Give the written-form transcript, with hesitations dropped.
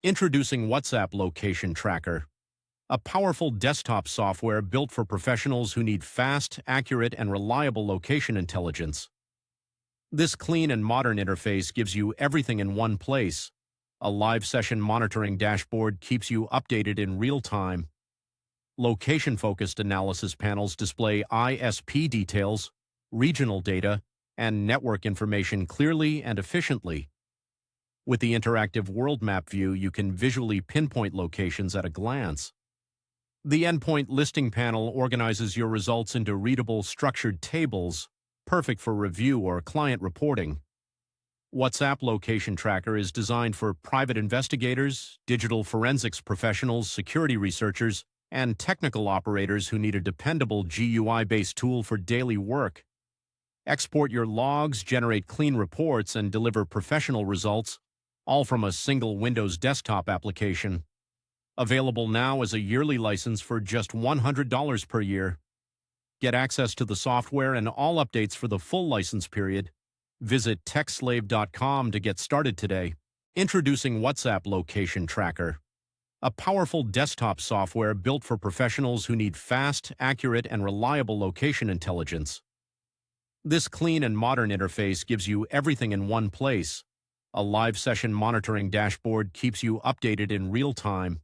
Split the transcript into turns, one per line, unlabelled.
Introducing WhatsApp Location Tracker, a powerful desktop software built for professionals who need fast, accurate, and reliable location intelligence. This clean and modern interface gives you everything in one place. A live session monitoring dashboard keeps you updated in real time. Location-focused analysis panels display ISP details, regional data, and network information clearly and efficiently. With the interactive world map view, you can visually pinpoint locations at a glance. The Endpoint listing panel organizes your results into readable, structured tables, perfect for review or client reporting. WhatsApp Location Tracker is designed for private investigators, digital forensics professionals, security researchers, and technical operators who need a dependable GUI-based tool for daily work. Export your logs, generate clean reports, and deliver professional results, all from a single Windows desktop application. Available now as a yearly license for just $100 per year. Get access to the software and all updates for the full license period. Visit techslave.com to get started today. Introducing WhatsApp Location Tracker, a powerful desktop software built for professionals who need fast, accurate, and reliable location intelligence. This clean and modern interface gives you everything in one place. A live session monitoring dashboard keeps you updated in real time.